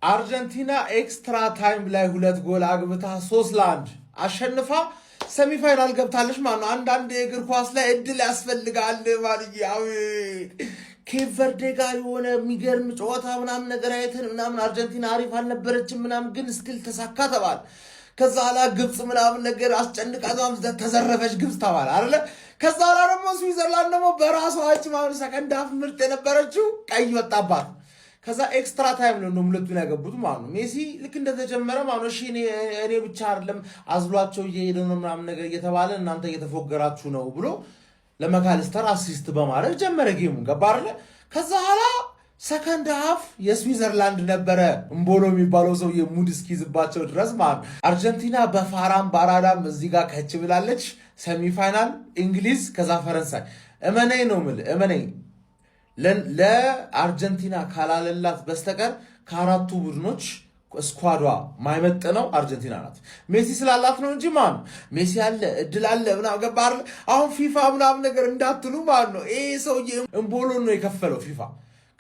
አርጀንቲና ኤክስትራ ታይም ላይ 2 ጎል አግብታ 3-1 አሸንፋ ሰሚፋይናል ገብታለች ማለት ነው። አንዳንድ የእግር ኳስ ላይ እድል ያስፈልጋል ማለት ያው ኬፕ ቨርዴ ጋር የሆነ የሚገርም ጨዋታ ምናምን ነገር አይተን ምናምን አርጀንቲና አሪፍ አልነበረችም ምናምን ግን ስቲል ተሳካ ተባለ። ከዛ ኋላ ግብጽ ምናምን ነገር አስጨንቃ ተዘረፈች ግብጽ ተባለ አይደለ? ከዛ ኋላ ደግሞ ስዊዘርላንድ ደግሞ በራሷ እጅ ማለት ሰከንድ ሃፍ ምርጥ የነበረችው ቀይ ወጣባት። ከዛ ኤክስትራ ታይም ነው ሁለቱን ያገቡት ማለት ነው። ሜሲ ልክ እንደተጀመረ ማለት ነው እሺ እኔ ብቻ አይደለም አዝሏቸው እየሄደ ነው ምናምን ነገር እየተባለ እናንተ እየተፎገራችሁ ነው ብሎ ለመካሊስተር አሲስት በማድረግ ጀመረ ጌሙን ገባ አይደለ? ከዛ ኋላ ሰከንድ ሃፍ የስዊዘርላንድ ነበረ እምቦሎ የሚባለው ሰው የሙድ እስኪይዝባቸው ድረስ ማለት ነው። አርጀንቲና በፋራም ባራዳም እዚህ ጋር ከች ብላለች። ሴሚፋይናል እንግሊዝ ከዛ ፈረንሳይ እመነኝ ነው የምልህ እመነኝ ለአርጀንቲና ካላለላት በስተቀር ከአራቱ ቡድኖች ስኳዷ ማይመጥነው አርጀንቲና ናት። ሜሲ ስላላት ነው እንጂ ማን ሜሲ አለ እድል አለ ምናምን ገባ አይደል? አሁን ፊፋ ምናምን ነገር እንዳትሉ ማለት ነው ይሄ ሰውዬ እምቦሎን ነው የከፈለው ፊፋ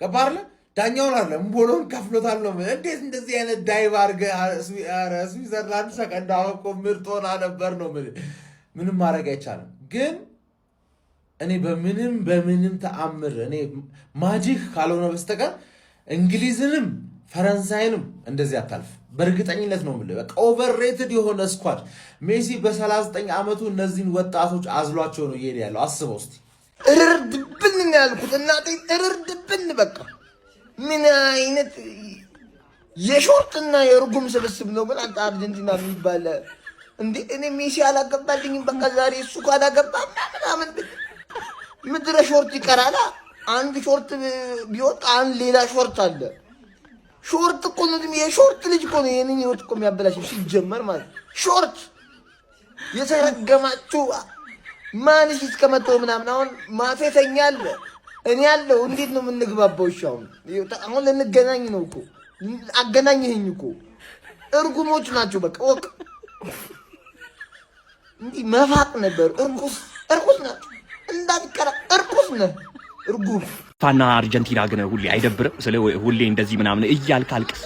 ገባ አይደል? ዳኛውን አለ እምቦሎን ከፍሎታል ነው። እንዴት እንደዚህ አይነት ዳይቭ አድርገህ ስዊዘርላንድ ሰከንድ አውቆ ምርጥ ሆና ነበር ነው ምንም ማድረግ አይቻልም። ግን እኔ በምንም ተአምር እኔ ማጂክ ካልሆነ በስተቀር እንግሊዝንም ፈረንሳይንም እንደዚህ አታልፍ በእርግጠኝነት ነው የምልህ። በቃ ኦቨርሬትድ የሆነ ስኳድ ሜሲ በ39 ዓመቱ እነዚህን ወጣቶች አዝሏቸው ነው እየሄደ ያለው። አስበው እስቲ። እርድብን ነው ያልኩት እናቴ እርድብን። በቃ ምን አይነት የሾርትና የርጉም ስብስብ ነው ግን አንተ አርጀንቲና የሚባል እንዴ! እኔ ሜሲ አላገባልኝም በቃ ዛሬ እሱ ካላገባ ምናምን ምድረ ሾርት ይቀራላ። አንድ ሾርት ቢወጣ አንድ ሌላ ሾርት አለ። ሾርት እኮ ነው የሾርት ልጅ እኮ ነው የኔን ህይወት እኮ የሚያበላሽ ሲጀመር ማለት ሾርት የተረገማችሁ ማንሽ እስከመተው ምናምን አሁን ማፌተኛ አለ እኔ ያለው እንዴት ነው የምንግባባው? እሺ አሁን ልንገናኝ ነው እኮ አገናኝህኝ እኮ እርጉሞች ናቸው በቃ ወቅ እንዲህ መፋቅ ነበር። እርኩስ ናቸው እንዳትቀራ እርኩስ ነህ እርጉም። ፋና አርጀንቲና ግን ሁሌ አይደብርም? ስለ ሁሌ እንደዚህ ምናምን እያልካልቅስ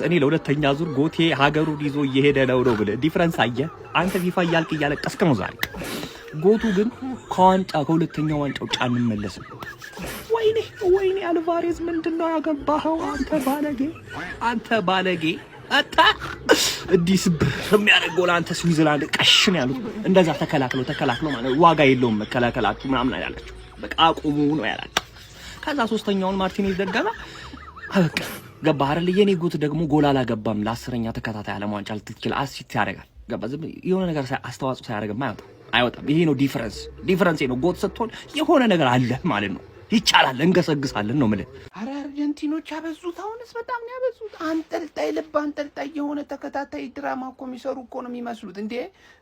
እኔ ለሁለተኛ ዙር ጎቴ ሀገሩን ይዞ እየሄደ ነው ብለህ ዲፍረንስ አየህ አንተ ፊፋ እያልቀስክ ነው ዛሬ። ጎቱ ግን ከሁለተኛው ዋንጫው ጫን እንመለስም። ወይኔ አልቫሬዝ ምንድነው ያገባኸው አንተ ባለጌ አታ እዲስ በሚያደርገው ለአንተ ስዊዘርላንድ ቀሽን ያሉት እንደዛ ተከላክለው ማለት ዋጋ የለውም መከላከላችሁ ምናምን አይላችሁ በቃ አቁሙ ነው ያላችሁ። ከዛ ሶስተኛውን ማርቲኔዝ ደገመ አበቃ ገባ አይደል? የኔ ጎት ደግሞ ጎል አላገባም ለ10ኛ ተከታታይ ዓለም ዋንጫ ልትችል አሲስት ያደርጋል ገባ ዝም የሆነ ነገር አስተዋጽኦ ሳያደርግም አይወጣም። ይሄ ነው ዲፈረንስ ነው። ጎት ስትሆን የሆነ ነገር አለ ማለት ነው። ይቻላል እንገሰግሳለን ነው ማለት። አረ አርጀንቲኖች ያበዙት አሁንስ በጣም ነው ያበዙት። አንጠልጣይ የሆነ ተከታታይ ድራማ እኮ የሚሰሩ እኮ ነው የሚመስሉት እንዴ።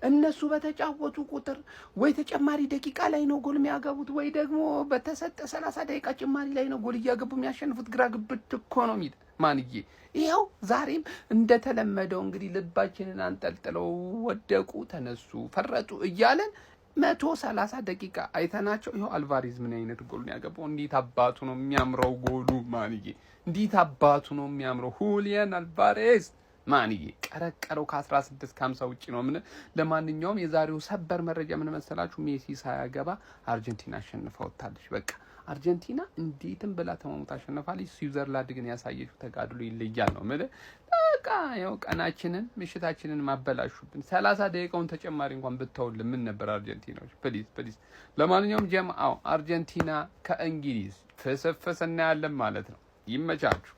እነሱ በተጫወቱ ቁጥር ወይ ተጨማሪ ደቂቃ ላይ ነው ጎል የሚያገቡት ወይ ደግሞ በተሰጠ 30 ደቂቃ ጭማሪ ላይ ነው ጎል እያገቡ የሚያሸንፉት። ግራ ግብት እኮ ነው የሚል ማንዬ። ይኸው ዛሬም እንደተለመደው እንግዲህ ልባችንን አንጠልጥለው ወደቁ፣ ተነሱ፣ ፈረጡ እያለን 130 ደቂቃ አይተናቸው ይሄው አልቫሬዝ ምን አይነት ጎል ነው ያገባው? እንዴት አባቱ ነው የሚያምረው ጎሉ ማንዬ! እንዴት አባቱ ነው የሚያምረው ሁሊያን አልቫሬዝ ማንዬ! ቀረቀረው ከ16:50 ውጪ ነው። ምን ለማንኛውም የዛሬው ሰበር መረጃ ምን መሰላችሁ? ሜሲ ሳያገባ አርጀንቲና አሸንፋ ወጣለች። በቃ አርጀንቲና እንዴትም ብላ ተማሙታ አሸንፋለች። ስዊዘርላንድ ግን ያሳየችው ተጋድሎ ይለያል ነው ማለት በቃ ያው ቀናችንን ምሽታችንን ማበላሹብን። 30 ደቂቃውን ተጨማሪ እንኳን ብትተውልን ምን ነበር አርጀንቲናዎች? ፕሊዝ። ለማንኛውም ጀማው አርጀንቲና ከእንግሊዝ ተሰፈሰና ያለን ማለት ነው። ይመቻችሁ።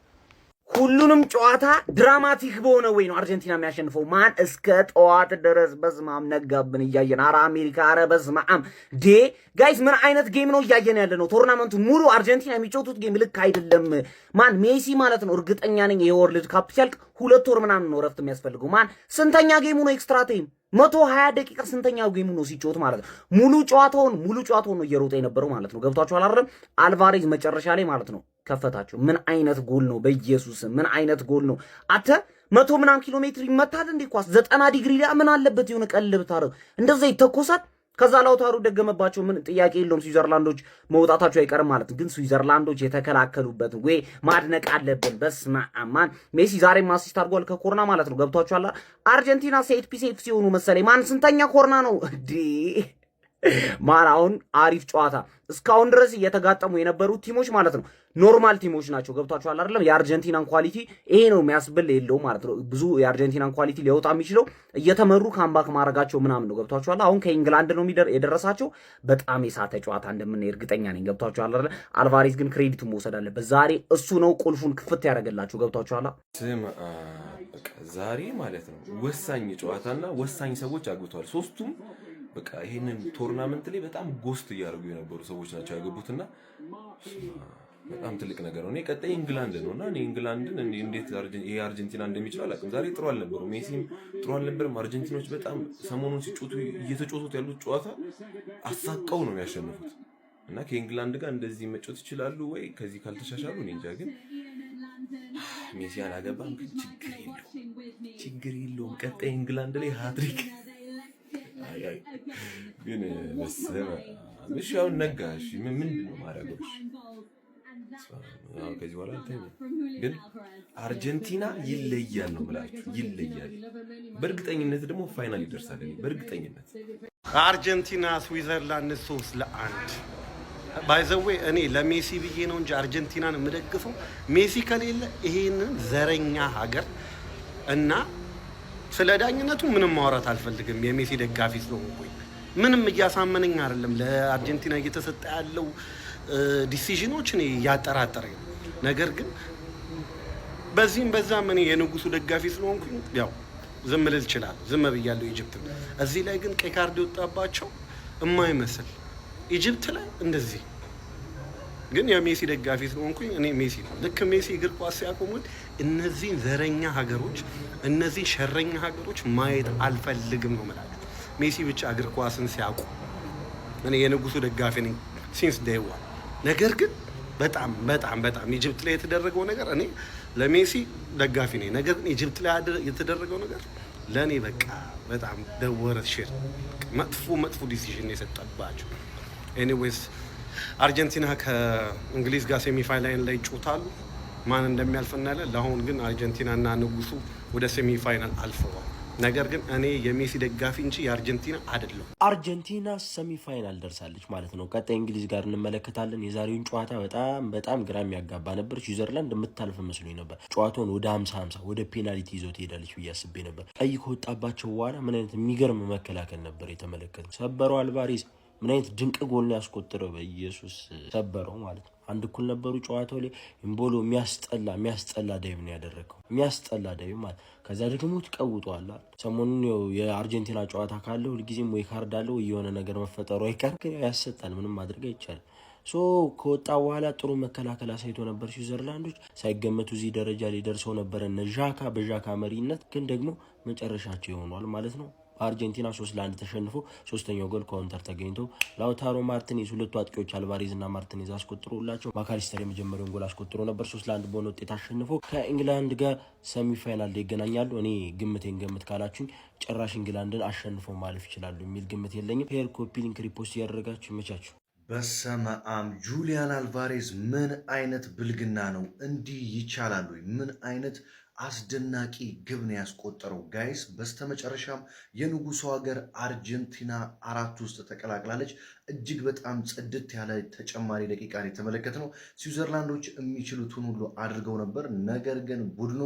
ሁሉንም ጨዋታ ድራማቲክ በሆነ ወይ ነው አርጀንቲና የሚያሸንፈው። ማን እስከ ጠዋት ድረስ በስማም ነጋብን እያየን አረ አሜሪካ አረ በስማም ጋይስ ምን አይነት ጌም ነው እያየን ያለ ነው? ቶርናመንቱ ሙሉ አርጀንቲና የሚጫወቱት ጌም ልክ አይደለም። ማን ሜሲ ማለት ነው እርግጠኛ ነኝ የወርልድ ካፕ ሲያልቅ 2 ወር ምናምን ነው ረፍት የሚያስፈልገው። ማን ስንተኛ ጌሙ ነው ኤክስትራ ታይም 120 ደቂቃ ስንተኛው ጌሙ ነው ሲጫወት ማለት ነው። ሙሉ ጨዋታውን ነው እየሮጠ የነበረው ማለት ነው። ገብቷችኋል አይደል? አልቫሬዝ መጨረሻ ላይ ማለት ነው ከፈታቸው። ምን አይነት ጎል ነው በኢየሱስ ምን አይነት ጎል ነው! አተ 100 ምናምን ኪሎ ሜትር ይመታል እንዴ ኳስ 90 ዲግሪ ላይ ምን አለበት የሆነ ቀልብ ታረው እንደዛ ይተኮሳል። ከዛ ላውታሩ ደገመባቸው። ምን ጥያቄ የለውም ስዊዘርላንዶች መውጣታቸው አይቀርም ማለት ግን ስዊዘርላንዶች የተከላከሉበት ወይ ማድነቅ አለብን። በስመ አብ ማን ሜሲ ዛሬም አሲስት አድርጓል ከኮርና ማለት ነው። ገብቷችኋል? አርጀንቲና ሴት ፒስ ሲሆኑ መሰለኝ ማን ስንተኛ ኮርና ነው እንዴ? ማን አሁን አሪፍ ጨዋታ እስካሁን ድረስ እየተጋጠሙ የነበሩት ቲሞች ማለት ነው ኖርማል ቲሞች ናቸው። ገብቷችኋል አይደለም? የአርጀንቲናን ኳሊቲ ይሄ ነው የሚያስብል የለውም ማለት ነው። ብዙ የአርጀንቲናን ኳሊቲ ሊወጣ የሚችለው እየተመሩ ካምባክ ማድረጋቸው ምናምን ነው። ገብቷችኋል? አሁን ከኢንግላንድ ነው የደረሳቸው። በጣም የሳተ ጨዋታ እንደምናይ እርግጠኛ ነኝ። ገብቷችኋል አይደል? አልቫሬዝ ግን ክሬዲቱ መውሰድ አለበት። ዛሬ እሱ ነው ቁልፉን ክፍት ያደርገላችሁ። ገብቷችኋል? ዛሬ ማለት ነው ወሳኝ ጨዋታና ወሳኝ ሰዎች አግብተዋል ሶስቱም። በቃ ይሄንን ቶርናመንት ላይ በጣም ጎስት እያደረጉ የነበሩ ሰዎች ናቸው ያገቡትና በጣም ትልቅ ነገር ነው። እኔ ቀጣይ ኢንግላንድ ነውና እኔ ኢንግላንድን እንዴት አርጀንቲና እንደሚችል አላውቅም። ዛሬ ጥሩ አልነበረም፣ ሜሲም ጥሩ አልነበረም። አርጀንቲኖች በጣም ሰሞኑን እየተጫወቱት ያሉት ጨዋታ አሳቀው ነው ያሸነፉት እና ከኢንግላንድ ጋር እንደዚህ መጫወት ይችላሉ ወይ ከዚህ ካልተሻሻሉ እኔ እንጃ። ግን ሜሲ አላገባም፣ ግን ችግር የለውም። ቀጣይ ኢንግላንድ ላይ ሃትሪክ ግን እሺ አሁን ነጋ። እሺ ምንድን ነው ማድረገው? ከዚህ በኋላ ግን አርጀንቲና ይለያል ነው ብላችሁ ይለያል። በእርግጠኝነት ደግሞ ፋይናል ይደርሳል። በእርግጠኝነት አርጀንቲና ስዊዘርላንድ 3-1 ባይዘዌ እኔ ለሜሲ ብዬ ነው እንጂ አርጀንቲናን የምደግፈው ሜሲ ከሌለ ይሄንን ዘረኛ ሀገር እና ስለ ዳኝነቱ ምንም ማውራት አልፈልግም። የሜሲ ደጋፊ ስለሆንኩኝ ምንም እያሳመነኝ አይደለም። ለአርጀንቲና እየተሰጠ ያለው ዲሲዥኖች እኔ ያጠራጠረኝ። ነገር ግን በዚህም በዛም እኔ የንጉሱ ደጋፊ ስለሆንኩኝ ያው ዝም ልል ይችላል። ዝም ብያለሁ ኢጅፕት። እዚህ ላይ ግን ቀይ ካርድ የወጣባቸው የማይመስል ኢጅፕት ላይ እንደዚህ ግን የሜሲ ደጋፊ ስለሆንኩኝ እኔ ሜሲ ነው። ልክ ሜሲ እግር ኳስ ሲያቆሙት እነዚህን ዘረኛ ሀገሮች እነዚህ ሸረኛ ሀገሮች ማየት አልፈልግም ነው የምላቸው። ሜሲ ብቻ እግር ኳስን ሲያውቁ እኔ የንጉሱ ደጋፊ ነኝ ሲንስ ዴይ ዋን። ነገር ግን በጣም በጣም በጣም ኢጅፕት ላይ የተደረገው ነገር እኔ ለሜሲ ደጋፊ ነኝ። ነገር ግን ኢጅፕት ላይ የተደረገው ነገር ለእኔ በቃ በጣም ደወረት ሼር መጥፎ ዲሲዥን የሰጠባቸው። ኤኒዌይስ አርጀንቲና ከእንግሊዝ ጋር ሴሚፋይናል ላይ ይጫወታሉ። ማን እንደሚያልፍ እናያለን። ለአሁን ግን አርጀንቲና እና ንጉሱ ወደ ሴሚፋይናል አልፈዋል። ነገር ግን እኔ የሜሲ ደጋፊ እንጂ የአርጀንቲና አይደለም። አርጀንቲና ሴሚፋይናል ደርሳለች ማለት ነው። ቀጣይ እንግሊዝ ጋር እንመለከታለን። የዛሬውን ጨዋታ በጣም ግራ የሚያጋባ ነበር። ስዊዘርላንድ የምታልፍ መስሎኝ ነበር። ጨዋታውን ወደ 50-50 ወደ ፔናልቲ ይዞ ትሄዳለች ብዬ አስቤ ነበር። ቀይ ከወጣባቸው በኋላ ምን አይነት የሚገርም መከላከል ነበር የተመለከተው። ሰበረው አልቫሬዝ ምን አይነት ድንቅ ጎል ነው ያስቆጠረው። በኢየሱስ ሰበረው ማለት ነው። አንድ እኩል ነበሩ ጨዋታው ላይ። ኢምቦሎ የሚያስጠላ ዳይቭ ነው ያደረገው። የሚያስጠላ ዳይቭ ማለት ከዛ ደግሞ ተቀውጧል። ሰሞኑን የአርጀንቲና ጨዋታ ካለ ሁልጊዜም ወይ ካርድ አለ ወይ የሆነ ነገር መፈጠሩ አይቀርም። ግን ያሰጣል፣ ምንም ማድረግ አይቻልም። ከወጣ በኋላ ጥሩ መከላከል አሳይቶ ነበር። ስዊዘርላንዶች ሳይገመቱ እዚህ ደረጃ ላይ ደርሰው ነበር እነ ዣካ በዣካ መሪነት። ግን ደግሞ መጨረሻቸው ይሆናል ማለት ነው። አርጀንቲና 3-1 ተሸንፎ ሶስተኛው ጎል ካውንተር ተገኝቶ ላውታሮ ማርቲኔዝ ሁለቱ አጥቂዎች አልቫሬዝ እና ማርቲኔዝ አስቆጥሮላቸው ማካሊስተር የመጀመሪያውን ጎል አስቆጥሮ ነበር። 3-1 በሆነ ውጤት አሸንፎ ከኢንግላንድ ጋር ሰሚፋይናል ላይ ይገናኛሉ። እኔ ግምቴን ገምት ካላችሁኝ ጭራሽ ኢንግላንድን አሸንፎ ማለፍ ይችላሉ የሚል ግምት የለኝም። ፔር ኮፒ ሊንክ ሪፖስት ያደረጋችሁ ይመቻችሁ። በስመ አብ ጁሊያን አልቫሬዝ ምን አይነት ብልግና ነው! እንዲህ ይቻላል ወይ? ምን አይነት አስደናቂ ግብ ነው ያስቆጠረው ጋይስ። በስተመጨረሻም የንጉሱ ሀገር አርጀንቲና 4 ውስጥ ተቀላቅላለች። እጅግ በጣም ጽድት ያለ ተጨማሪ ደቂቃን የተመለከትነው። ስዊዘርላንዶች የሚችሉትን ሁሉ አድርገው ነበር። ነገር ግን ቡድኑ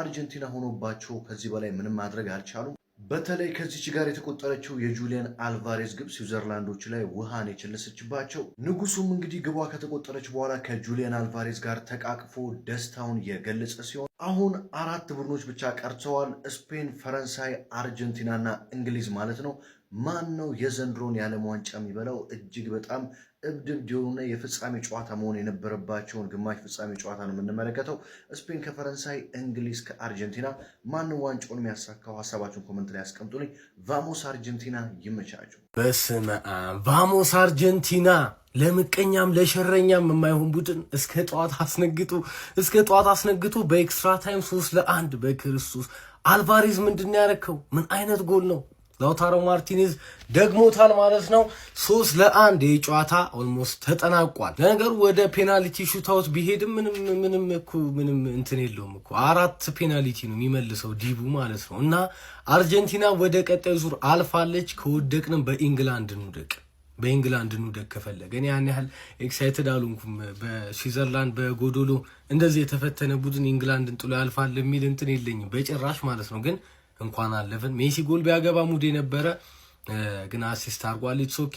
አርጀንቲና ሆኖባቸው ከዚህ በላይ ምንም ማድረግ አልቻሉም። በተለይ ከዚች ጋር የተቆጠረችው የጁሊያን አልቫሬዝ ግብ ስዊዘርላንዶች ላይ ውሃን የቸለሰችባቸው። ንጉሱም እንግዲህ ግቧ ከተቆጠረች በኋላ ከጁሊያን አልቫሬዝ ጋር ተቃቅፎ ደስታውን የገለጸ ሲሆን አሁን 4 ቡድኖች ብቻ ቀርተዋል። ስፔን፣ ፈረንሳይ፣ አርጀንቲና እና እንግሊዝ ማለት ነው። ማን ነው የዘንድሮን የዓለም ዋንጫ የሚበላው? እጅግ በጣም እብድብድ የሆነ የፍጻሜ ጨዋታ መሆን የነበረባቸውን ግማሽ ፍጻሜ ጨዋታ ነው የምንመለከተው። ስፔን ከፈረንሳይ፣ እንግሊዝ ከአርጀንቲና። ማን ዋንጫውን የሚያሳካው? ሀሳባችሁን ኮመንት ላይ አስቀምጡልኝ። ቫሞስ አርጀንቲና፣ ይመቻችሁ። በስመ አብ ቫሞስ አርጀንቲና። ለምቀኛም ለሸረኛም የማይሆን ቡድን እስከ ጠዋት አስነግቶ በኤክስትራ ታይም 3-1 በክርስቶስ አልቫሬዝ ምንድን ያረከው? ምን አይነት ጎል ነው? ላውታሮ ማርቲኔዝ ደግሞታል ማለት ነው። 3-1 የጨዋታ ኦልሞስት ተጠናቋል። ለነገሩ ወደ ፔናልቲ ሹታውት ቢሄድም ምንም እንትን የለውም እኮ 4 ፔናልቲ ነው የሚመልሰው ዲቡ ማለት ነው። እና አርጀንቲና ወደ ቀጣዩ ዙር አልፋለች። ከወደቅንም በእንግላንድ እንደቅ ከፈለገ ያን ያህል ኤክሳይትድ አልሆንኩም። በስዊዘርላንድ በጎዶሎ እንደዚህ የተፈተነ ቡድን ኢንግላንድን ጥሎ ያልፋል የሚል እንትን የለኝም በጭራሽ ማለት ነው። ግን እንኳን አለፈን። ሜሲ ጎል ቢያገባ ሙድ የነበረ ግን አሲስት አድርጓል። ኢትስ ኦኬ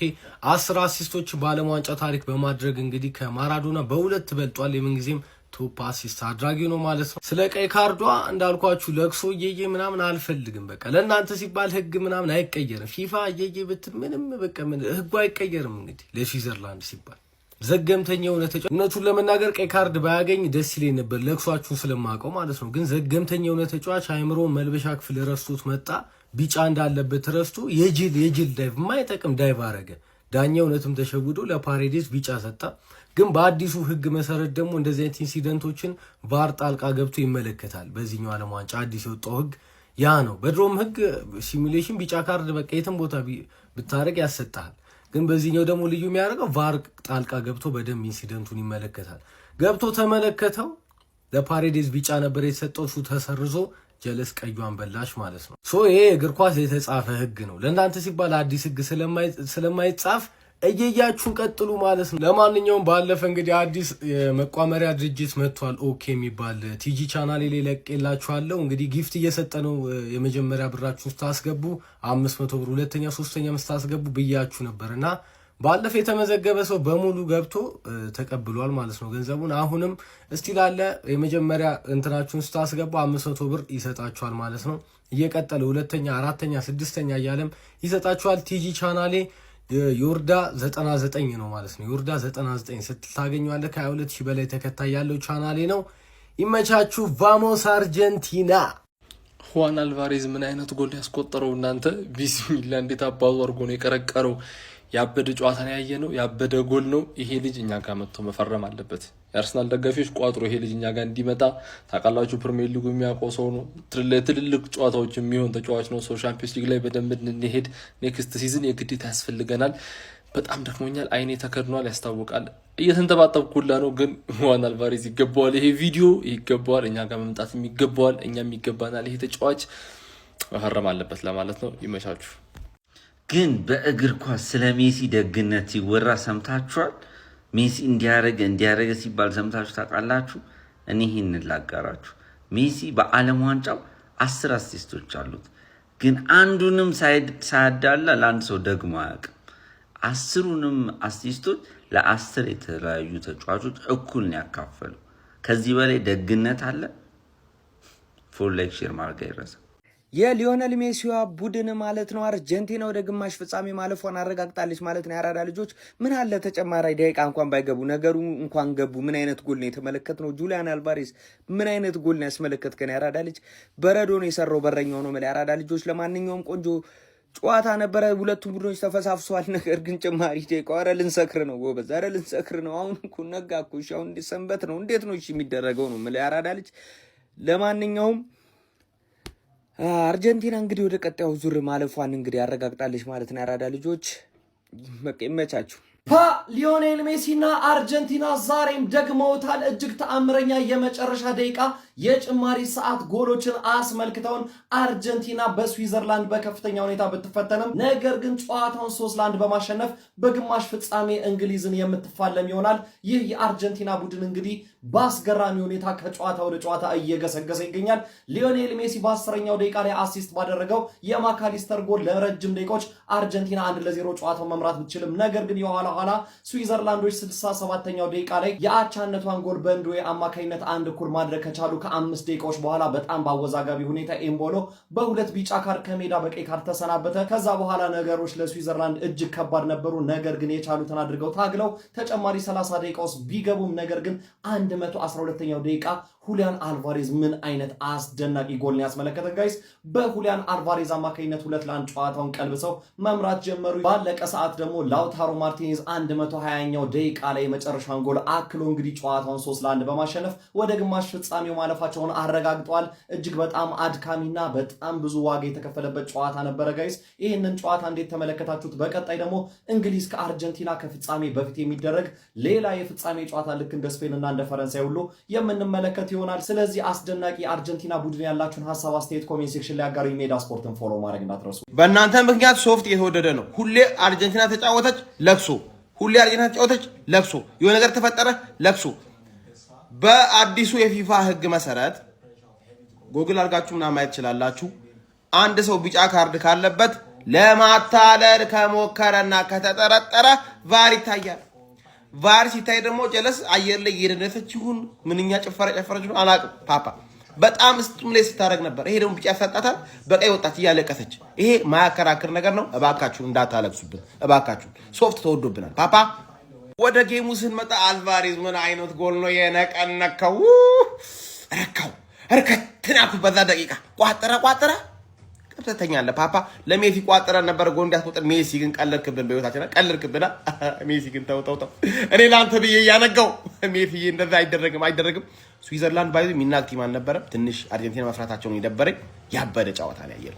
10 አሲስቶች በዓለም ዋንጫ ታሪክ በማድረግ እንግዲህ ከማራዶና በ2 በልጧል። የምንጊዜም ቶፕ አሲስት አድራጊው ነው ማለት ነው። ስለ ቀይ ካርዷ እንዳልኳችሁ ለቅሶ እየየ ምናምን አልፈልግም። በቃ ለእናንተ ሲባል ህግ ምናምን አይቀየርም። ፊፋ እየየ ብትል ምንም በቃ ህጉ አይቀየርም። እንግዲህ ለስዊዘርላንድ ሲባል ዘገምተኛ የሆነ ተጫዋች እውነቱን ለመናገር ቀይ ካርድ ባያገኝ ደስ ይለኝ ነበር፣ ለቅሷችሁን ስለማውቀው ማለት ነው። ግን ዘገምተኛ የሆነ ተጫዋች አይምሮ መልበሻ ክፍል ረስቶት መጣ። ቢጫ እንዳለበት ረስቶ የጅል ዳይቭ የማይጠቅም ዳይቭ አረገ። ዳኛ እውነትም ተሸውዶ ለፓሬዴስ ቢጫ ሰጣ። ግን በአዲሱ ህግ መሰረት ደግሞ እንደዚህ አይነት ኢንሲደንቶችን ቫር ጣልቃ ገብቶ ይመለከታል። በዚህኛው ዓለም ዋንጫ አዲስ የወጣው ህግ ያ ነው። በድሮም ህግ ሲሙሌሽን ቢጫ ካርድ በቃ የትም ቦታ ብታረግ ያሰጣል። ግን በዚህኛው ደግሞ ልዩ የሚያደርገው ቫር ጣልቃ ገብቶ በደንብ ኢንሲደንቱን ይመለከታል። ገብቶ ተመለከተው። ለፓሬዴስ ቢጫ ነበር የተሰጠው፣ እሱ ተሰርዞ ጀለስ ቀዩን በላሽ ማለት ነው። ይሄ እግር ኳስ የተጻፈ ህግ ነው። ለእናንተ ሲባል አዲስ ህግ ስለማይጻፍ እየያችሁን ቀጥሉ ማለት ነው። ለማንኛውም ባለፈ እንግዲህ አዲስ የመቋመሪያ ድርጅት መጥቷል። ኦኬ የሚባል ቲጂ ቻናል ላይ ለቅላችኋለሁ። እንግዲህ ጊፍት እየሰጠ ነው። የመጀመሪያ ብራችሁን ስታስገቡ 500 ብር፣ ሁለተኛ 3ኛ ስታስገቡ ብያችሁ ነበርና ባለፈ የተመዘገበ ሰው በሙሉ ገብቶ ተቀብሏል ማለት ነው ገንዘቡን። አሁንም እስቲ ላለ የመጀመሪያ እንትናችሁን ስታስገቡ 500 ብር ይሰጣችኋል ማለት ነው። እየቀጠለ ሁለተኛ፣ 4ኛ፣ 6ኛ እያለም ይሰጣችኋል። ቲጂ ቻናሌ ዮርዳ 99 ነው ማለት ነው። ዮርዳ 99 ስትል ታገኘዋለህ። ከ22000 በላይ ተከታይ ያለው ቻናሌ ነው። ይመቻችሁ። ቫሞስ አርጀንቲና። ሁዋን አልቫሬዝ ምን አይነት ጎል ያስቆጠረው እናንተ! ቢስሚላ እንዴት አባዙ አድርጎ ነው የቀረቀረው። ያበደ ጨዋታ ነው ያየ ነው። ያበደ ጎል ነው። ይሄ ልጅ እኛ ጋር መጥቶ መፈረም አለበት። የአርሰናል ደጋፊዎች ቋጥሮ ይሄ ልጅ እኛ ጋር እንዲመጣ ታውቃላችሁ። ፕሪሚየር ሊጉ የሚያውቀው ሰው ነው። ትልልቅ ጨዋታዎች የሚሆን ተጫዋች ነው። ቻምፒየንስ ሊግ ላይ በደንብ እንሄድ ኔክስት ሲዝን የግዴታ ያስፈልገናል። በጣም ደክሞኛል። አይኔ ተከድኗል፣ ያስታውቃል። እየተንተባጠብኩላ ነው። ግን ሁዋን አልቫሬዝ ይገባዋል። ይሄ ቪዲዮ ይገባዋል። እኛ ጋር መምጣት ይገባዋል። እኛም ይገባናል። ይሄ ተጫዋች መፈረም አለበት ለማለት ነው። ይመቻችሁ። ግን በእግር ኳስ ስለ ሜሲ ደግነት ሲወራ ሰምታችኋል? ሜሲ እንዲያረገ ሲባል ሰምታችሁ ታውቃላችሁ? እኔ ይህን ላጋራችሁ። ሜሲ በዓለም ዋንጫው 10 አሲስቶች አሉት። ግን አንዱንም ሳያዳላ ለአንድ ሰው ደግሞ አያውቅም። 10ሩንም አሲስቶች ለ10 የተለያዩ ተጫዋቾች እኩል ነው ያካፈሉ። ከዚህ በላይ ደግነት አለ? ፎር ላይክ ሼር ማድረግ አይረሳም። የሊዮነል ሜሲዋ ቡድን ማለት ነው አርጀንቲና ወደ ግማሽ ፍጻሜ ማለፏን አረጋግጣለች ማለት ነው። የአራዳ ልጆች ምን አለ ተጨማሪ ደቂቃ እንኳን ባይገቡ ነገሩ እንኳን ገቡ። ምን አይነት ጎል ነው የተመለከትነው? ጁሊያን አልቫሬዝ ምን አይነት ጎል ነው ያስመለከትከን? የአራዳ ልጅ በረዶ ነው የሰራው በረኛው ነው ማለት የአራዳ ልጆች። ለማንኛውም ቆንጆ ጨዋታ ነበረ። ሁለቱም ቡድኖች ተፈሳፍሰዋል። ነገር ግን ጭማሪ ደቂቃ ኧረ ልንሰክር ነው ጎበዝ፣ ኧረ ልንሰክር ነው። አሁን እኮ ነጋ እኮ እሺ፣ አሁን ሰንበት ነው። እንዴት ነው እሺ የሚደረገው ነው ማለት የአራዳ ልጅ። ለማንኛውም አርጀንቲና እንግዲህ ወደ ቀጣዩ ዙር ማለፏን እንግዲህ ያረጋግጣለች ማለት ነው። የአራዳ ልጆች በቃ ይመቻችሁ። ሊዮኔል ሜሲና አርጀንቲና ዛሬም ደግመውታል። እጅግ ተአምረኛ የመጨረሻ ደቂቃ የጭማሪ ሰዓት ጎሎችን አስመልክተውን አርጀንቲና በስዊዘርላንድ በከፍተኛ ሁኔታ ብትፈተንም ነገር ግን ጨዋታውን 3-1 በማሸነፍ በግማሽ ፍጻሜ እንግሊዝን የምትፋለም ይሆናል። ይህ የአርጀንቲና ቡድን እንግዲህ በአስገራሚ ሁኔታ ከጨዋታ ወደ ጨዋታ እየገሰገሰ ይገኛል። ሊዮኔል ሜሲ በ10ኛው ደቂቃ ላይ አሲስት ባደረገው የማካሊስተር ጎል ለረጅም ደቂቃዎች አርጀንቲና 1-0 ጨዋታውን መምራት ብትችልም ነገር ግን የኋላ ስዊዘርላንዶች 67ኛው ደቂቃ ላይ የአቻነቷን ጎል በእንዶዌ አማካኝነት 1-1 ማድረግ ከቻሉ ከ5 ደቂቃዎች በኋላ በጣም ባወዛጋቢ ሁኔታ ኤምቦሎ በሁለት ቢጫ ካርድ ከሜዳ በቀይ ካርድ ተሰናበተ። ከዛ በኋላ ነገሮች ለስዊዘርላንድ እጅግ ከባድ ነበሩ። ነገር ግን የቻሉትን አድርገው ታግለው ተጨማሪ 30 ደቂቃ ውስጥ ቢገቡም ነገር ግን 112ኛው ደቂቃ ሁሊያን አልቫሬዝ ምን አይነት አስደናቂ ጎልን ያስመለከተን ጋይስ። በሁሊያን አልቫሬዝ አማካኝነት 2-1 ጨዋታውን ቀልብሰው መምራት ጀመሩ። ባለቀ ሰዓት ደግሞ ላውታሮ ማርቲኔዝ 120ኛው ደቂቃ ላይ የመጨረሻውን ጎል አክሎ እንግዲህ ጨዋታውን 3-1 በማሸነፍ ወደ ግማሽ ፍጻሜው ማለፋቸውን አረጋግጠዋል። እጅግ በጣም አድካሚና በጣም ብዙ ዋጋ የተከፈለበት ጨዋታ ነበረ ጋይስ። ይህንን ጨዋታ እንዴት ተመለከታችሁት? በቀጣይ ደግሞ እንግሊዝ ከአርጀንቲና ከፍጻሜ በፊት የሚደረግ ሌላ የፍጻሜ ጨዋታ ልክ እንደ ስፔን እና እንደ ፈረንሳይ ሁሉ የምንመለከት ይሆናል። ስለዚህ አስደናቂ አርጀንቲና ቡድን ያላችሁን ሀሳብ አስተያየት ኮሜንት ሴክሽን ላይ አጋሩ። ሜዳ ስፖርትን ፎሎ ማድረግ እንዳትረሱ። በእናንተ ምክንያት ሶፍት እየተወደደ ነው። ሁሌ አርጀንቲና ተጫወተች ለቅሶ፣ ሁሌ አርጀንቲና ተጫወተች ለቅሶ፣ የሆነ ነገር ተፈጠረ ለቅሶ። በአዲሱ የፊፋ ህግ መሰረት ጎግል አድርጋችሁ ምናምን ማየት ትችላላችሁ። አንድ ሰው ቢጫ ካርድ ካለበት ለማታለል ከሞከረና ከተጠረጠረ ቫር ይታያል። ቫር ሲታይ ደግሞ ጀለስ አየር ላይ እየደነሰች ይሁን ምንኛ ጭፈራ ጨፈረች ነው አላውቅም። ፓፓ በጣም ስቱም ላይ ስታደርግ ነበር። ይሄ ደግሞ ቢጫ ያሳጣታል። በቀይ ወጣት እያለቀሰች። ይሄ ማያከራክር ነገር ነው። እባካችሁ እንዳታለቅሱብን እባካችሁ። ሶፍት ተወዶብናል። ፓፓ ወደ ጌሙ ስንመጣ አልቫሬዝ ምን አይነት ጎል ነው የነቀነከው! ረካው እርከትናኩ በዛ ደቂቃ ቋጠረ ከተተኛለ ፓፓ ለሜሲ ቋጠረ ነበር ጎል እንዲያስቆጥር። ሜሲ ግን ቀለልክብን፣ በህይወታችን ቀለልክብና ሜሲ ግን ተው እኔ ላንተ ብዬ ያነጋው ሜሲ እንደዛ አይደረግም። ስዊዘርላንድ ባይዙ ሚናል ቲም አልነበረም። ትንሽ አርጀንቲና መፍራታቸውን የደበረኝ ያበደ ጨዋታ ነው ያየው።